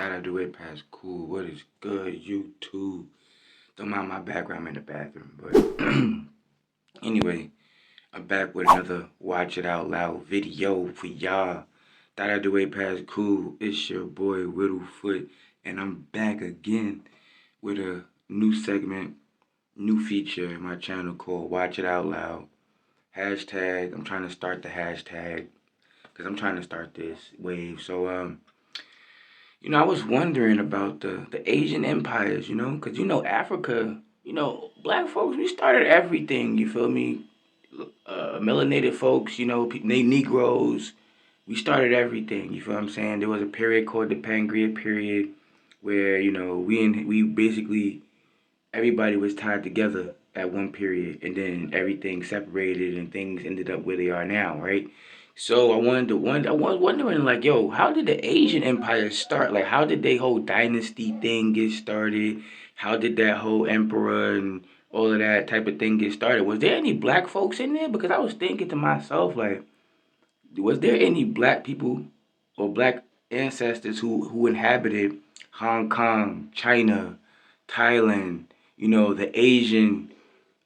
Thought I'd do it past cool. What is good, YouTube? Don't mind my background, I'm in the bathroom. But anyway, I'm back with another Watch It Out Loud video for y'all. Thought I'd do it past cool. It's your boy Whittlefoot, and I'm back again with a new segment, new feature in my channel called Watch It Out Loud. Hashtag, I'm trying to start the hashtag because I'm trying to start this wave. So, I was wondering about the Asian empires, because, Africa, black folks, we started everything, you feel me? Melanated folks, they Negroes, we started everything, you feel what I'm saying? There was a period called the Pangea period where, we basically, everybody was tied together at one period, and then everything separated and things ended up where they are now, right? So I was wondering, like, yo, how did the Asian empire start? Like, how did they whole dynasty thing get started? How did that whole emperor and all of that type of thing get started? Was there any black folks in there? Because I was thinking to myself, like, was there any black people or black ancestors who inhabited Hong Kong, China, Thailand, the Asian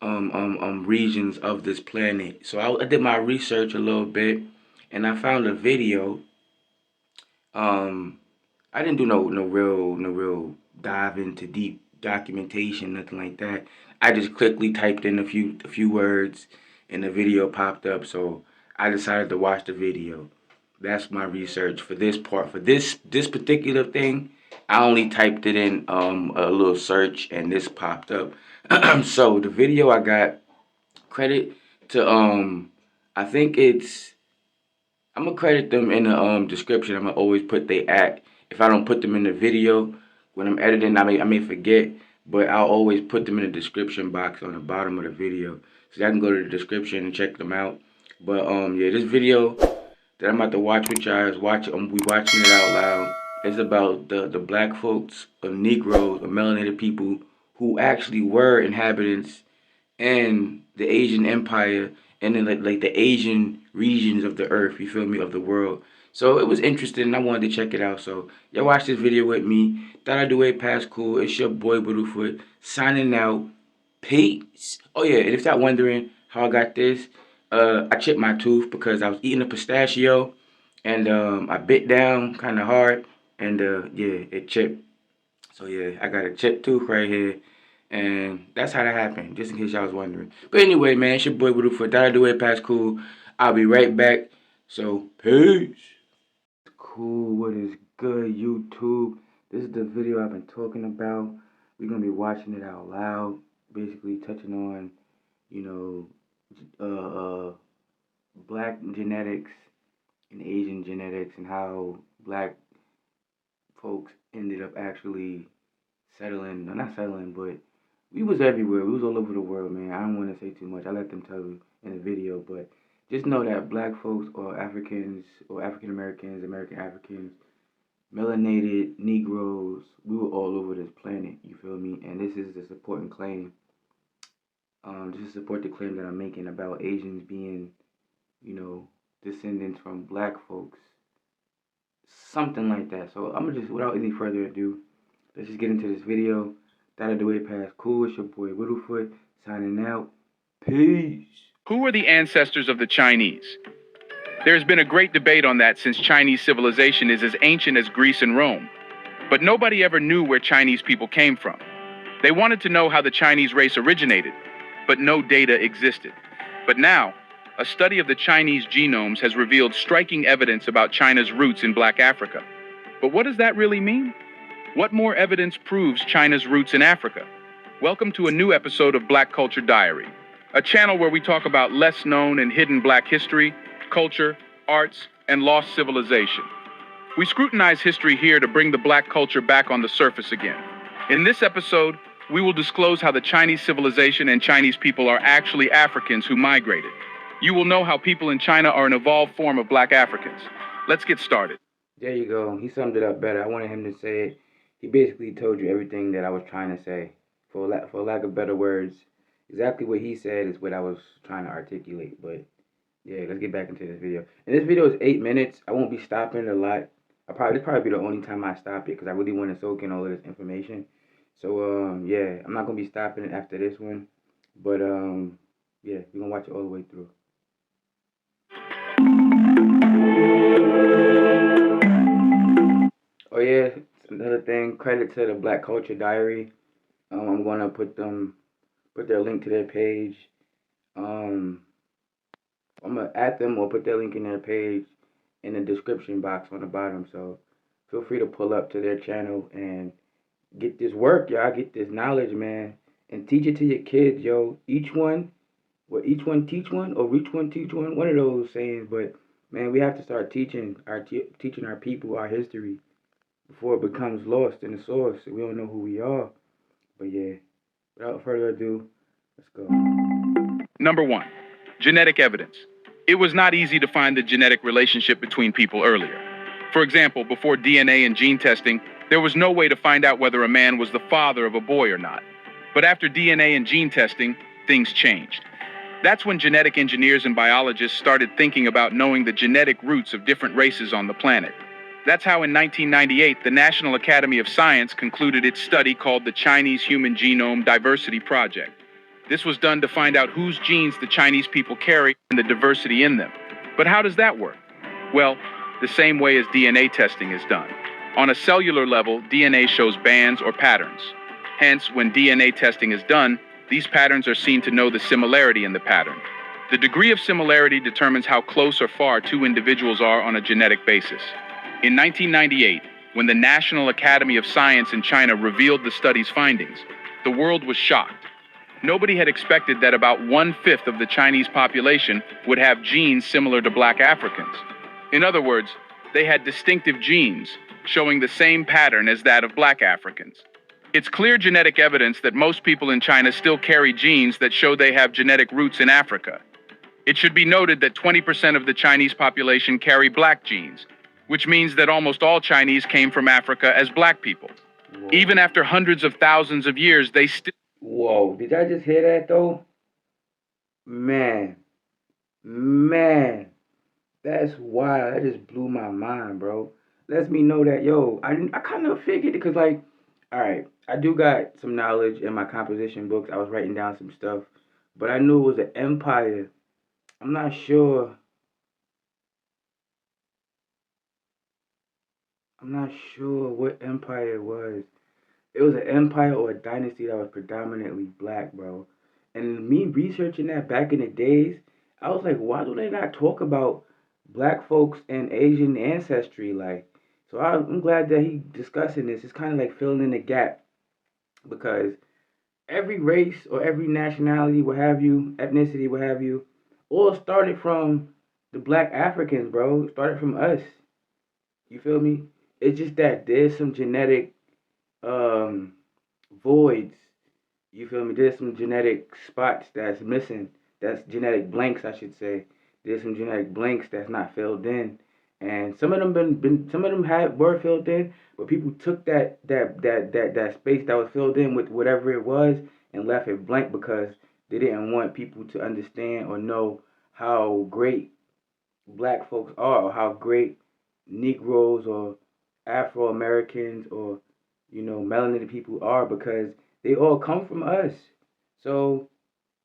regions of this planet? So I did my research a little bit, and I found a video. I didn't do no real dive into deep documentation, nothing like that. I just quickly typed in a few words, and the video popped up. So I decided to watch the video. That's my research for this part. For this particular thing, I only typed it in a little search, and this popped up. So the video, I got credit to I think it's, I'm gonna credit them in the description. I'm gonna always put they at. If I don't put them in the video when I'm editing, I may forget, but I'll always put them in the description box on the bottom of the video, so y'all can go to the description and check them out. But yeah, this video that I'm about to watch with y'all is we watching it out loud. It's about the black folks, of Negroes, or melanated people who actually were inhabitants and the Asian Empire, and then like the Asian regions of the earth, you feel me, of the world. So it was interesting, and I wanted to check it out. So y'all watch this video with me. Thought I'd do it past cool. It's your boy Whittlefoot signing out. Peace. Oh yeah, and if y'all wondering how I got this, I chipped my tooth because I was eating a pistachio, and I bit down kind of hard, and yeah, it chipped. So yeah, I got a chipped tooth right here. And that's how that happened, just in case y'all was wondering. But anyway, man, it's your boy Whittlefoot. That'll do it past cool. I'll be right back. So, peace. Cool, what is good, YouTube? This is the video I've been talking about. We're going to be watching it out loud. Basically touching on, you black genetics and Asian genetics and how black folks ended up actually settling, no, not settling, but we was everywhere. We was all over the world, man. I don't want to say too much. I let them tell you in the video, but just know that black folks or Africans or African Americans, American Africans, melanated Negroes, we were all over this planet. You feel me? And this is the support and claim. This is support the claim that I'm making about Asians being, descendants from black folks, something like that. So I'm gonna just, without any further ado, let's just get into this video. That'll do it past cool. It's your boy Whittlefoot signing out. Peace. Who were the ancestors of the Chinese? There has been a great debate on that since Chinese civilization is as ancient as Greece and Rome. But nobody ever knew where Chinese people came from. They wanted to know how the Chinese race originated, but no data existed. But now, a study of the Chinese genomes has revealed striking evidence about China's roots in Black Africa. But what does that really mean? What more evidence proves China's roots in Africa? Welcome to a new episode of Black Culture Diary, a channel where we talk about less known and hidden black history, culture, arts, and lost civilization. We scrutinize history here to bring the black culture back on the surface again. In this episode, we will disclose how the Chinese civilization and Chinese people are actually Africans who migrated. You will know how people in China are an evolved form of black Africans. Let's get started. There you go. He summed it up better. I wanted him to say it. He basically told you everything that I was trying to say. For lack of better words, exactly what he said is what I was trying to articulate. But yeah, let's get back into this video. And this video is 8 minutes. I won't be stopping a lot. This probably be the only time I stop it because I really want to soak in all of this information. So yeah, I'm not gonna be stopping it after this one, but yeah, we're gonna watch it all the way through. Oh yeah, another thing. Credit to the Black Culture Diary. I'm gonna put their link to their page. Um, I'm gonna add them or put their link in their page in the description box on the bottom. So feel free to pull up to their channel and get this work, y'all. Get this knowledge, man, and teach it to your kids, yo. Each one teach one, or each one teach one. One of those sayings, but man, we have to start teaching our people our history before it becomes lost in the source. We don't know who we are. But yeah, without further ado, let's go. Number one, genetic evidence. It was not easy to find the genetic relationship between people earlier. For example, before DNA and gene testing, there was no way to find out whether a man was the father of a boy or not. But after DNA and gene testing, things changed. That's when genetic engineers and biologists started thinking about knowing the genetic roots of different races on the planet. That's how in 1998, the National Academy of Science concluded its study called the Chinese Human Genome Diversity Project. This was done to find out whose genes the Chinese people carry and the diversity in them. But how does that work? Well, the same way as DNA testing is done. On a cellular level, DNA shows bands or patterns. Hence, when DNA testing is done, these patterns are seen to know the similarity in the pattern. The degree of similarity determines how close or far two individuals are on a genetic basis. In 1998, when the National Academy of Science in China revealed the study's findings, the world was shocked. Nobody had expected that about 1/5 of the Chinese population would have genes similar to black Africans. In other words, they had distinctive genes, showing the same pattern as that of black Africans. It's clear genetic evidence that most people in China still carry genes that show they have genetic roots in Africa. It should be noted that 20% of the Chinese population carry black genes, which means that almost all Chinese came from Africa as black people. Whoa. Even after hundreds of thousands of years, they still. Whoa, did I just hear that though? Man, man, that's wild. That just blew my mind, bro. Lets me know that, yo, I kind of figured it because, like, all right, I do got some knowledge in my composition books. I was writing down some stuff, but I knew it was an empire. I'm not sure. I'm not sure what empire it was. It was an empire or a dynasty that was predominantly black, bro. And me researching that back in the days, I was like, why do they not talk about black folks and Asian ancestry? Like, so I'm glad that he discussing this. It's kind of like filling in the gap because every race or every nationality, what have you, ethnicity, what have you, all started from the black Africans, bro. It started from us. You feel me? It's just that there's some genetic um voids. You feel me? There's some genetic spots that's missing. That's genetic blanks, I should say. There's some genetic blanks that's not filled in, and some of them some of them had were filled in, but people took that space that was filled in with whatever it was and left it blank because they didn't want people to understand or know how great black folks are, or how great Negroes or Afro Americans or melanated people are because they all come from us. So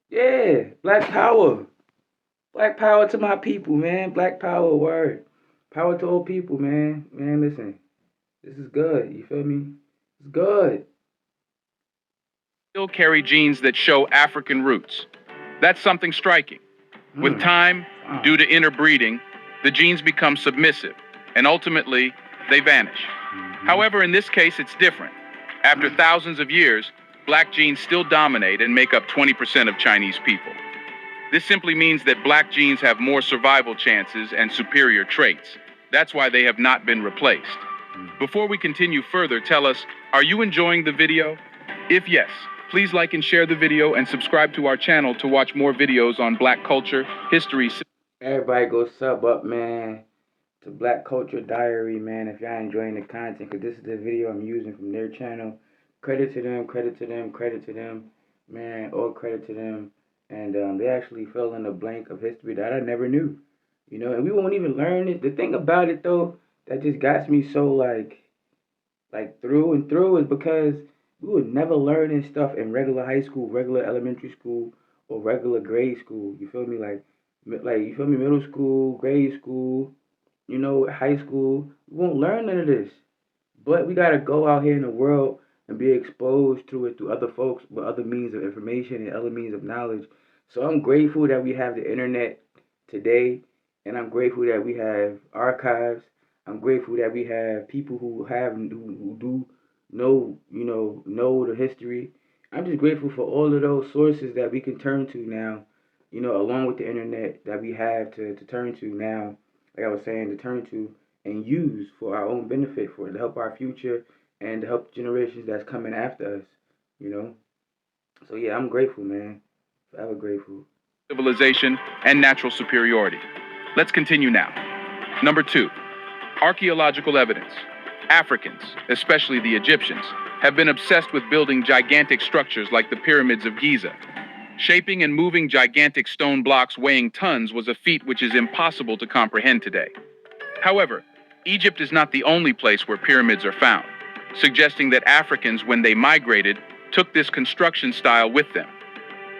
yeah, black power to my people, man. Black power, word, power to all people, man. Man, listen, this is good. You feel me? It's good. Still carry genes that show African roots. That's something striking. With Hmm. time, Wow. due to interbreeding, the genes become submissive, and ultimately, they vanish. Mm-hmm. However, in this case, it's different. After thousands of years, black genes still dominate and make up 20% of Chinese people. This simply means that black genes have more survival chances and superior traits. That's why they have not been replaced. Before we continue further, tell us, are you enjoying the video? If yes, please like and share the video and subscribe to our channel to watch more videos on black culture, history. Everybody go sub up, man, to Black Culture Diary, man. If y'all enjoying the content, because this is the video I'm using from their channel. Credit to them, credit to them, credit to them, man. All credit to them. And they actually fill in the blank of history that I never knew. And we won't even learn it. The thing about it, though, that just got me so like through and through is because we would never learn this stuff in regular high school, regular elementary school, or regular grade school. You feel me? Like you feel me? Middle school, grade school, high school. We won't learn none of this. But we gotta go out here in the world and be exposed to it through other folks with other means of information and other means of knowledge. So I'm grateful that we have the internet today, and I'm grateful that we have archives. I'm grateful that we have people who do know the history. I'm just grateful for all of those sources that we can turn to now, along with the internet that we have to turn to now, like I was saying, to turn to and use for our own benefit, for to help our future and to help generations that's coming after us, you know. So yeah, I'm grateful, man. Forever grateful. Civilization, and natural superiority. Let's continue now. Number 2, archaeological evidence. Africans, especially the Egyptians, have been obsessed with building gigantic structures like the pyramids of Giza. Shaping and moving gigantic stone blocks weighing tons was a feat which is impossible to comprehend today. However, Egypt is not the only place where pyramids are found, suggesting that Africans, when they migrated, took this construction style with them.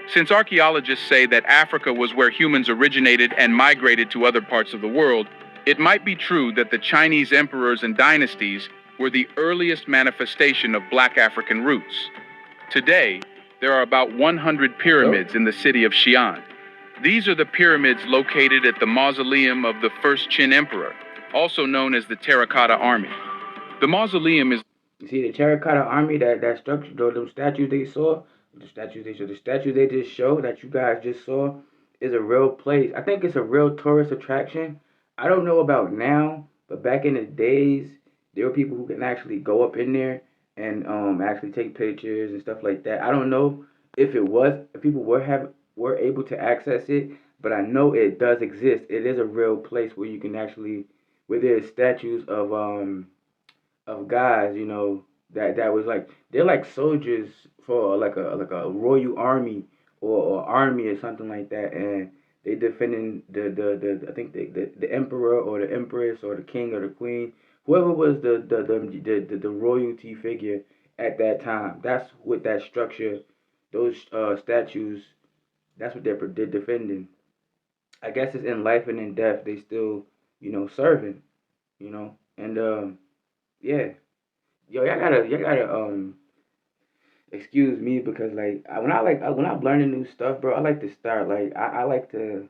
Since archaeologists say that Africa was where humans originated and migrated to other parts of the world, it might be true that the Chinese emperors and dynasties were the earliest manifestation of Black African roots. Today, there are about 100 Yup. pyramids in the city of Xi'an. These are the pyramids located at the mausoleum of the first Qin emperor, also known as the Terracotta Army. The mausoleum is You see the terracotta army, that structure, those statues they saw, the statue they just showed that you guys just saw, is a real place. I think it's a real tourist attraction. I don't know about now, but back in the days, there were people who can actually go up in there and actually take pictures and stuff like that. I don't know if people were able to access it, but I know it does exist. It is a real place where you can actually where there's statues of guys, that was like they're like soldiers for like a royal army or army or something like that, and they defending the I think the emperor or the empress or the king or the queen, whoever was the royalty figure at that time. That's what that structure, those statues, that's what they're defending. I guess it's in life and in death. They still serving, and yeah. Yo, y'all gotta excuse me because when I'm learning new stuff, bro, I like to start I like to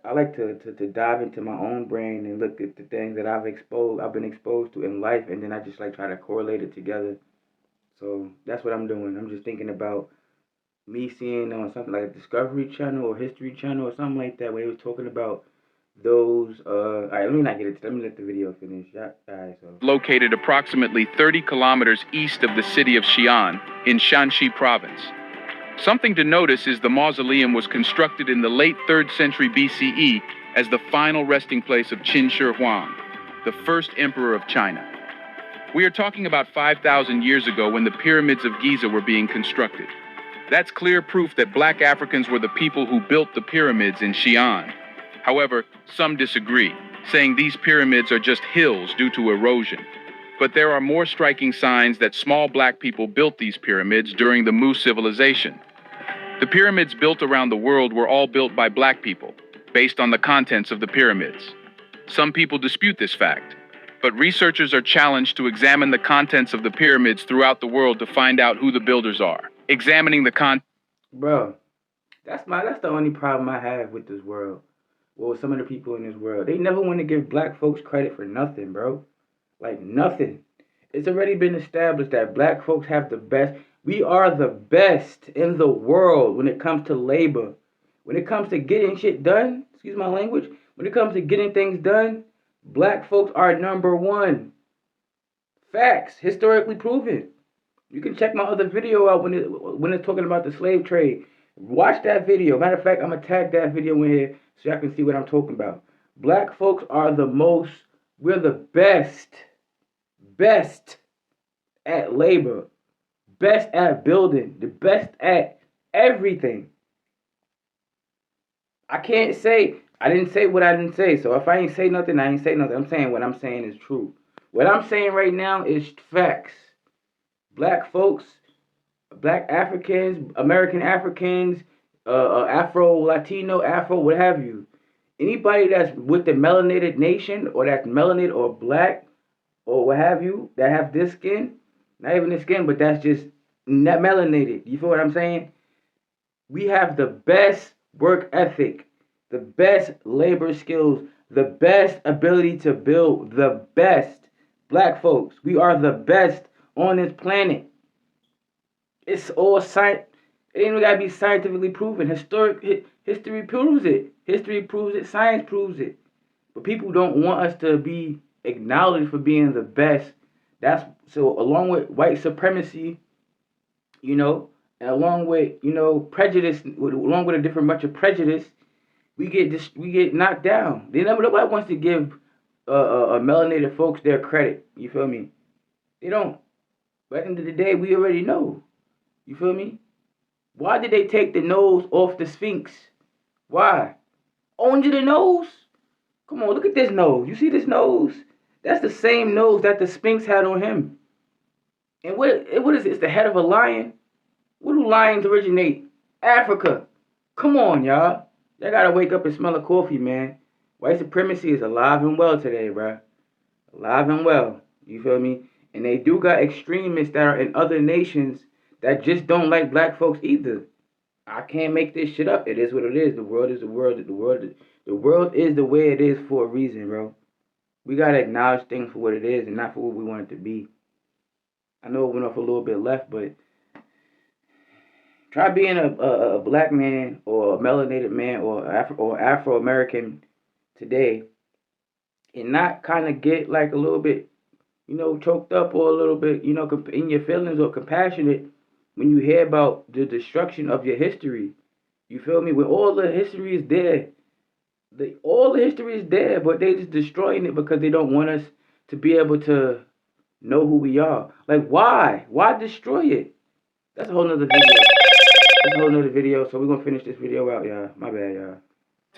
I like to dive into my own brain and look at the things that I've been exposed to in life, and then I just like try to correlate it together. So that's what I'm doing. I'm just thinking about me seeing on something like a Discovery Channel or History Channel or something like that where they was talking about those. All right, let me not get it. Let me let the video finish. Yeah, all right, so. located approximately 30 kilometers east of the city of Xi'an in Shanxi province. Something to notice is the mausoleum was constructed in the late 3rd century BCE as the final resting place of Qin Shi Huang, the first emperor of China. We are talking about 5,000 years ago when the pyramids of Giza were being constructed. That's clear proof that Black Africans were the people who built the pyramids in Xi'an. However, some disagree, saying these pyramids are just hills due to erosion. But there are more striking signs that small Black people built these pyramids during the Mu civilization. The pyramids built around the world were all built by Black people, based on the contents of the pyramids. Some people dispute this fact, but researchers are challenged to examine the contents of the pyramids throughout the world to find out who the builders are. Examining the Bro, that's the only problem I have with this world. Well, with some of the people in this world, they never want to give black folks credit for nothing, bro. Like nothing. It's already been established that black folks have the best. We are the best in the world when it comes to labor. When it comes to getting shit done, excuse my language, when it comes to getting things done, black folks are number one. Facts, historically proven. You can check my other video out when it's talking about the slave trade. Watch that video. Matter of fact, I'm gonna tag that video in here so y'all can see what I'm talking about. Black folks are the most. We're the best at labor, best at building, the best at everything. I can't say I didn't say what I didn't say. So if I ain't say nothing, I ain't say nothing. I'm saying what I'm saying is true. What I'm saying right now is facts. Black folks, black Africans, American Africans, Afro Latino, Afro, what have you. Anybody that's with the melanated nation or that's melanated or black or what have you that have this skin, not even the skin, but that's just not melanated. You feel what I'm saying? We have the best work ethic, the best labor skills, the best ability to build, the best black folks. We are the best on this planet. It's all science. It ain't even gotta be scientifically proven. History proves it. History proves it. Science proves it. But people don't want us to be acknowledged for being the best. That's so along with white supremacy, you know, and along with prejudice, along with a different bunch of prejudice, we get knocked down. Nobody wants to give melanated folks their credit. You feel me? They don't. But at the end of the day, we already know. You feel me? Why did they take the nose off the Sphinx? Why? Only the nose? Come on, look at this nose. You see this nose? That's the same nose that the Sphinx had on him. And what is it? It's the head of a lion. Where do lions originate? Africa. Come on, y'all. Y'all gotta wake up and smell the coffee, man. White supremacy is alive and well today, bruh. Alive and well. You feel me? And they do got extremists that are in other nations that just don't like black folks either. I can't make this shit up. It is what it is. The world is the world. The world is the way it is for a reason, bro. We gotta acknowledge things for what it is and not for what we want it to be. I know it went off a little bit left, but try being a black man or a melanated man or Afro American today and not kind of get like a little bit, choked up or a little bit, in your feelings or compassionate when you hear about the destruction of your history. You feel me? When all the history is there, all the history is there, but they just destroying it because they don't want us to be able to know who we are. Like, why? Why destroy it? That's a whole nother video. That's a whole nother video. So we're gonna finish this video out, y'all. My bad, y'all.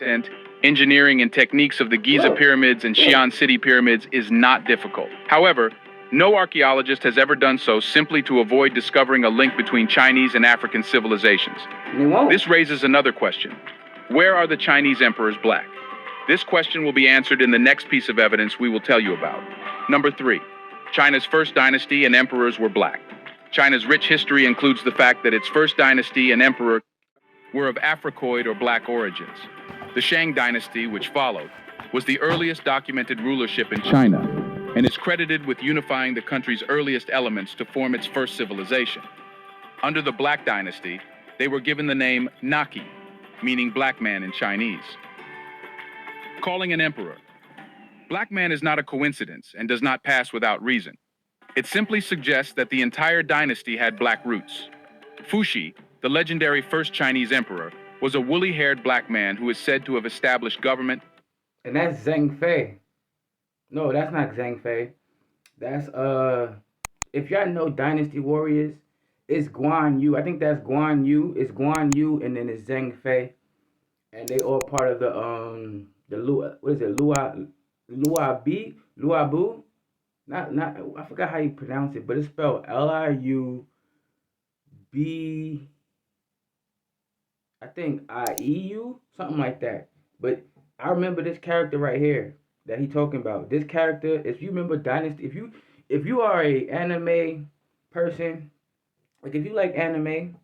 And engineering and techniques of the Giza pyramids and Xi'an city pyramids is not difficult. However, no archaeologist has ever done so simply to avoid discovering a link between Chinese and African civilizations. This raises another question. Where are the Chinese emperors black? This question will be answered in the next piece of evidence we will tell you about. Number 3. China's first dynasty and emperors were black. China's rich history includes the fact that its first dynasty and emperor were of Africoid or black origins. The Shang dynasty, which followed, was the earliest documented rulership in China and is credited with unifying the country's earliest elements to form its first civilization. Under the Black dynasty, they were given the name Naki, meaning black man in Chinese. Calling an emperor. Black man is not a coincidence and does not pass without reason. It simply suggests that the entire dynasty had black roots. Fuxi, the legendary first Chinese emperor, was a woolly-haired black man who is said to have established government. And that's Zhang Fei. No, that's not Zhang Fei. That's if y'all know Dynasty Warriors, it's Guan Yu. I think that's Guan Yu. It's Guan Yu and then it's Zhang Fei. And they all part of the Lu, what is it? Luabu? Not I forgot how you pronounce it, but it's spelled Liub, I think IEU, something like that. But I remember this character right here that he talking about. This character, if you remember Dynasty, if you are a anime person, like if you like anime,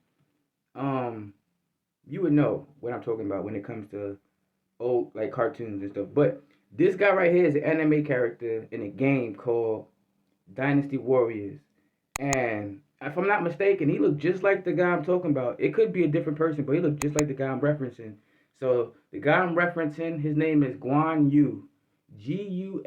um, you would know what I'm talking about when it comes to old like cartoons and stuff. But this guy right here is an anime character in a game called Dynasty Warriors. And if I'm not mistaken, he looked just like the guy I'm talking about. It could be a different person, but he looked just like the guy I'm referencing. So the guy I'm referencing, his name is Guan Yu. Guanyu.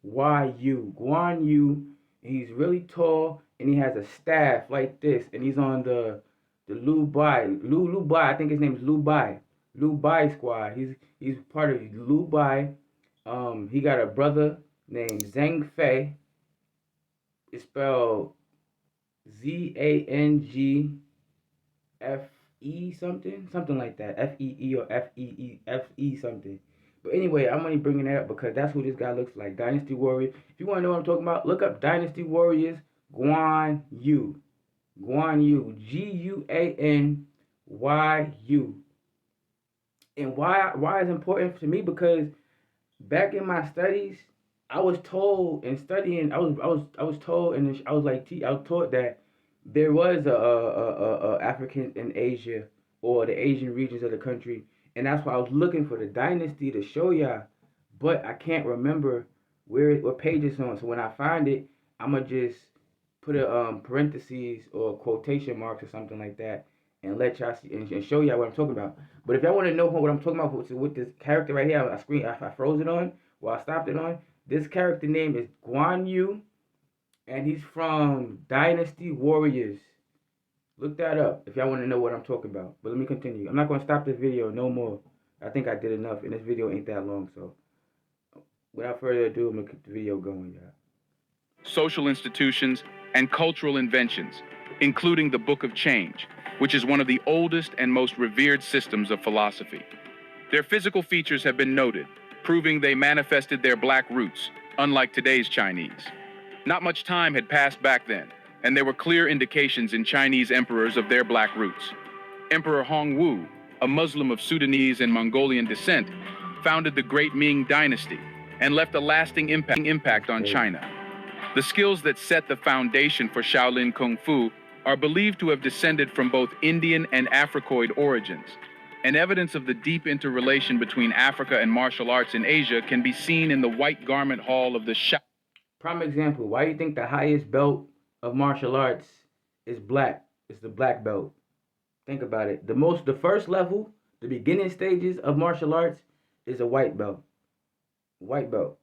Guan Yu. He's really tall and he has a staff like this. And he's on the Lu Bai. Lu Bai, I think his name is Lu Bai. Lu Bai squad. He's part of Lu Bai. He got a brother named Zhang Fei. It's spelled Zangfei. something like that. FEE or FE something. But anyway, I'm only bringing that up because that's who this guy looks like. Dynasty Warrior. If you want to know what I'm talking about, look up Dynasty Warriors Guan Yu. Guan Yu. GUANYU. And why is important to me? Because back in my studies, I was told in studying, I was told, and I was like, I was taught that there was a African in Asia or the Asian regions of the country, and that's why I was looking for the dynasty to show y'all, but I can't remember what page it's on. So when I find it, I'ma just put a parentheses or quotation marks or something like that, and let y'all see and show y'all what I'm talking about. But if y'all want to know what I'm talking about with this character right here, I froze it on, well I stopped it on. This character name is Guan Yu, and he's from Dynasty Warriors. Look that up if y'all want to know what I'm talking about. But let me continue. I'm not gonna stop this video no more. I think I did enough, and this video ain't that long. So without further ado, I'm gonna keep the video going, y'all. Social institutions, and cultural inventions, including the Book of Change, which is one of the oldest and most revered systems of philosophy. Their physical features have been noted, proving they manifested their black roots, unlike today's Chinese. Not much time had passed back then, and there were clear indications in Chinese emperors of their black roots. Emperor Hongwu, a Muslim of Sudanese and Mongolian descent, founded the Great Ming Dynasty and left a lasting impact on China. The skills that set the foundation for Shaolin Kung Fu are believed to have descended from both Indian and Africoid origins, and evidence of the deep interrelation between Africa and martial arts in Asia can be seen in the White Garment Hall of the Prime example, why do you think the highest belt of martial arts is black? It's the black belt. Think about it. The first level, the beginning stages of martial arts is a white belt. White belt.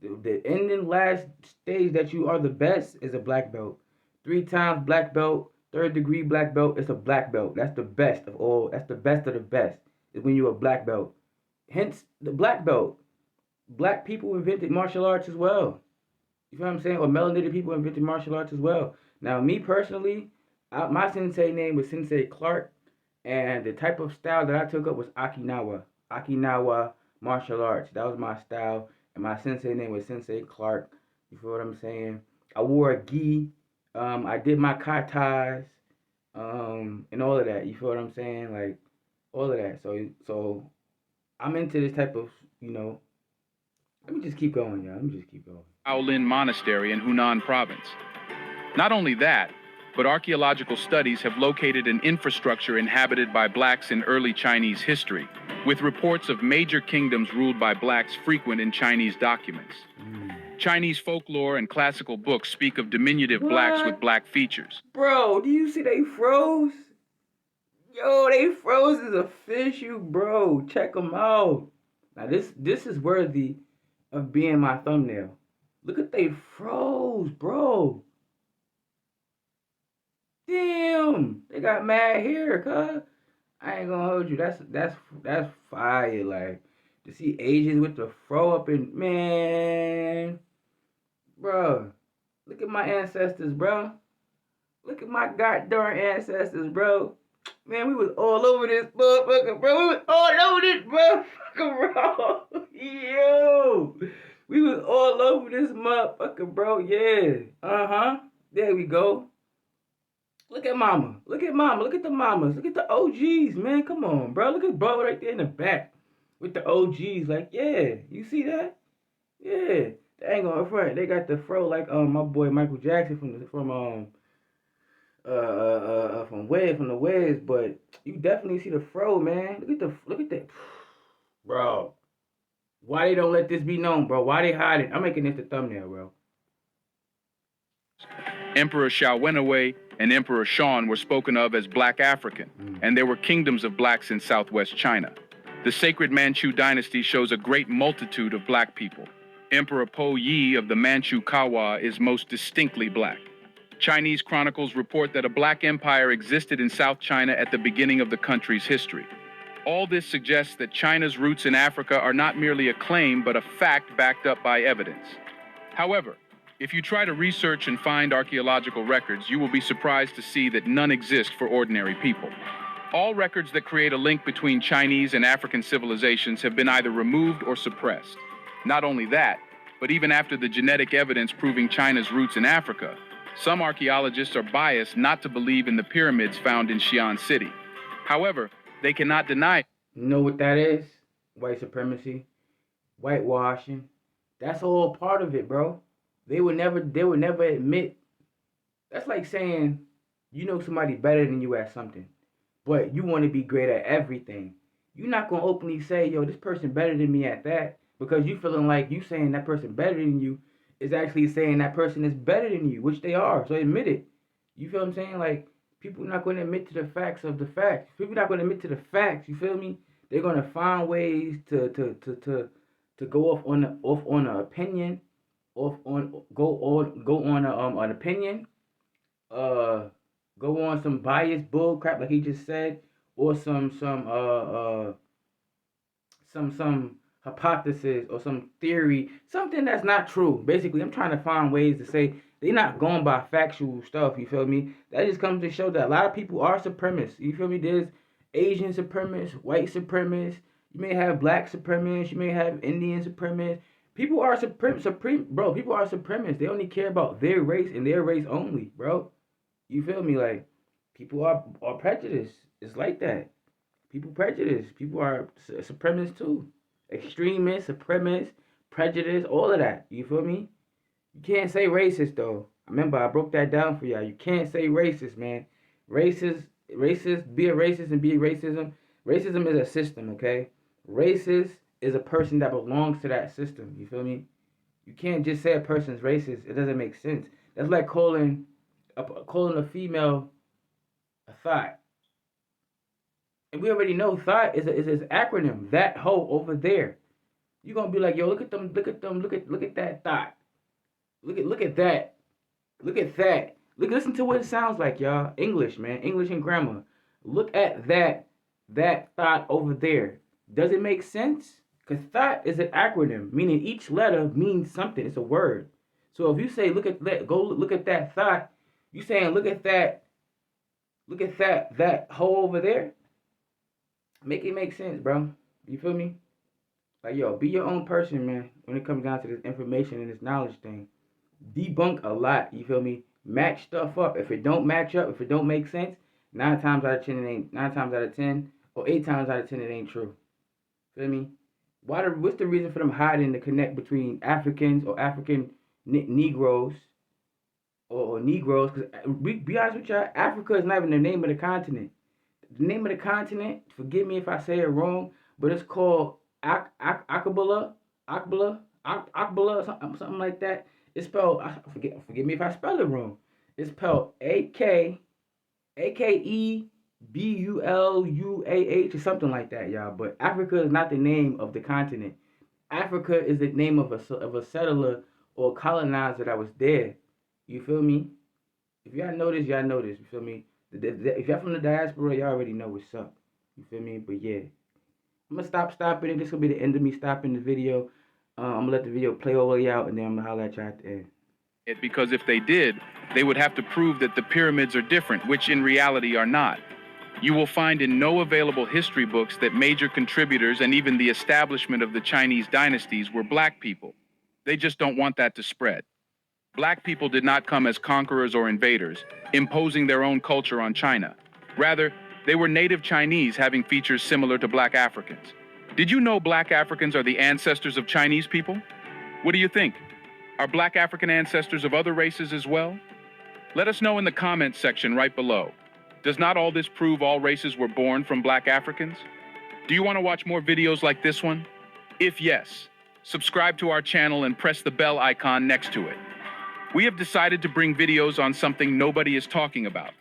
The ending last stage that you are the best is a black belt. 3 times black belt, third degree black belt, it's a black belt. That's the best of all. That's the best of the best. Is when you're a black belt. Hence the black belt. Black people invented martial arts as well. You feel what I'm saying? Or melanated people invented martial arts as well. Now, me personally, my sensei name was Sensei Clark, and the type of style that I took up was Okinawa. Okinawa martial arts. That was my style, and my sensei name was Sensei Clark. You feel what I'm saying? I wore a gi. I did my katas, and all of that. You feel what I'm saying? Like all of that. So I'm into this type of, Let me just keep going, y'all. Let me just keep going. Shaolin Monastery in Hunan Province. Not only that, but archaeological studies have located an infrastructure inhabited by blacks in early Chinese history, with reports of major kingdoms ruled by blacks frequent in Chinese documents. Chinese folklore and classical books speak of diminutive blacks with black features. Bro, do you see they froze? Yo, they froze is official, bro. Check them out. Now this is worthy of being my thumbnail. Look at they froze, bro. Damn, they got mad hair, cuz. I ain't gonna hold you. That's fire. Like to see Asians with the fro up in, man, bro. Look at my ancestors, bro. Look at my goddamn ancestors, bro. Man, we was all over this motherfucker, bro. We was all over this motherfucker, bro. Yo, we was all over this motherfucker, bro. Yeah. There we go. Look at mama. Look at mama. Look at the mamas. Look at the OGs, man. Come on, bro. Look at bro right there in the back with the OGs. Like, yeah. You see that? Yeah. They ain't gonna front. They got the fro like my boy Michael Jackson from the Wiz, but you definitely see the fro, man. Look at that. Bro. Why they don't let this be known, bro? Why they hide it? I'm making this the thumbnail, bro. Emperor Xiaowenwei and Emperor Shan were spoken of as Black African, and there were kingdoms of blacks in southwest China. The sacred Manchu dynasty shows a great multitude of black people. Emperor Po Yi of the Manchu Kawa is most distinctly black. Chinese chronicles report that a black empire existed in South China at the beginning of the country's history. All this suggests that China's roots in Africa are not merely a claim, but a fact backed up by evidence. However, if you try to research and find archaeological records, you will be surprised to see that none exist for ordinary people. All records that create a link between Chinese and African civilizations have been either removed or suppressed. Not only that, but even after the genetic evidence proving China's roots in Africa, some archaeologists are biased not to believe in the pyramids found in Xi'an City. However, they cannot deny. You know what that is? White supremacy, whitewashing. That's all part of it, bro. They would never admit. That's like saying you know somebody better than you at something, but you want to be great at everything. You're not gonna openly say, "Yo, this person better than me at that," because you feeling like you saying that person better than you is actually saying that person is better than you, which they are. So admit it. You feel what I'm saying? Like people not gonna admit to the facts of the facts. People not gonna admit to the facts. You feel me? They're gonna find ways to go off on an opinion, go on an opinion, uh go on some biased bull crap like he just said, or some hypothesis or some theory, something that's not true. Basically, I'm trying to find ways to say they're not going by factual stuff. You feel me? That just comes to show that a lot of people are supremacists. You feel me? There's Asian supremacists, white supremacists. You may have black supremacists. You may have Indian supremacists. People are supreme, bro. People are supremacists. They only care about their race and their race only, bro. You feel me? Like people are prejudiced. It's like that. People prejudice. People are supremacists too. Extremists, supremacists, prejudice, all of that. You feel me? You can't say racist though. Remember, I broke that down for y'all. You can't say racist, man. Be a racist and be a racism. Racism is a system, okay? Racist is a person that belongs to that system. You feel me? You can't just say a person's racist. It doesn't make sense. That's like calling a female a thought. And we already know thought is an acronym. That hoe over there. You're gonna be like, yo, look at them, look at that thought. Look at that. Look at that. Listen to what it sounds like, y'all. English, man. English and grammar. Look at that thought over there. Does it make sense? Because thought is an acronym, meaning each letter means something. It's a word. So if you say go look at that thought, you saying look at that hole over there. Make it make sense, bro. You feel me? Like yo, be your own person, man. When it comes down to this information and this knowledge thing, debunk a lot. You feel me? Match stuff up. If it don't match up, if it don't make sense, 9 times out of 10 it ain't. 9 times out of 10, or 8 times out of 10 it ain't true. Feel me? What's the reason for them hiding the connect between Africans or African Negroes or Negroes? Because be honest with y'all, Africa is not even the name of the continent. The name of the continent, forgive me if I say it wrong, but it's called Akbala, Akbala, something like that. It's spelled. Forgive me if I spell it wrong. It's spelled Akebuluah or something like that, y'all. But Africa is not the name of the continent. Africa is the name of a settler or colonizer that was there. You feel me? If y'all know this, y'all know this. You feel me? If y'all from the diaspora, y'all already know what's up. You feel me? But yeah, I'm gonna stop stopping it. This will be the end of me stopping the video. I'm gonna let the video play all the way out, and then I'm gonna holler at y'all at the end. Because if they did, they would have to prove that the pyramids are different, which in reality are not. You will find in no available history books that major contributors and even the establishment of the Chinese dynasties were black people. They just don't want that to spread. Black people did not come as conquerors or invaders, imposing their own culture on China. Rather, they were native Chinese having features similar to black Africans. Did you know black Africans are the ancestors of Chinese people? What do you think? Are black African ancestors of other races as well? Let us know in the comments section right below. Does not all this prove all races were born from black Africans? Do you want to watch more videos like this one? If yes, subscribe to our channel and press the bell icon next to it. We have decided to bring videos on something nobody is talking about: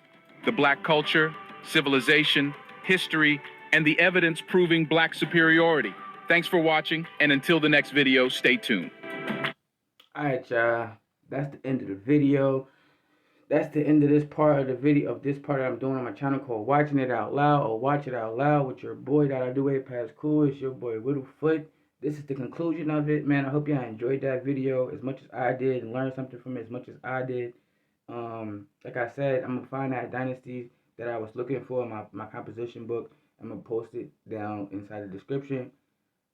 the black culture, civilization, history, and the evidence proving black superiority. Thanks for watching, and until the next video, stay tuned. Alright, y'all. That's the end of the video. That's the end of this part of the video, of this part that I'm doing on my channel called Watching It Out Loud, or Watch It Out Loud with your boy that I do way past cool. It's your boy Whittlefoot. This is the conclusion of it, man. I hope y'all enjoyed that video as much as I did and learned something from it as much as I did. Like I said, I'm gonna find that Dynasties that I was looking for, my composition book. I'm gonna post it down inside the description,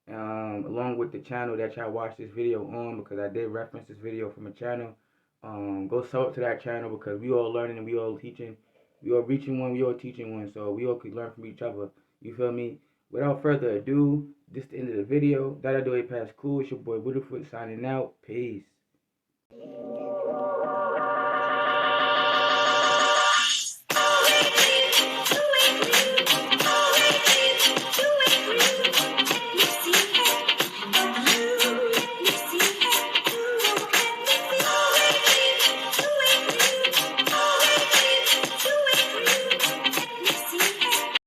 along with the channel that y'all watch this video on, because I did reference this video from a channel. Go sub to that channel because we all learning and we all teaching. We all reaching one, we all teaching one, so we all could learn from each other. You feel me? Without further ado, this is the end of the video. That'll do it past cool. It's your boy Widowfoot signing out. Peace.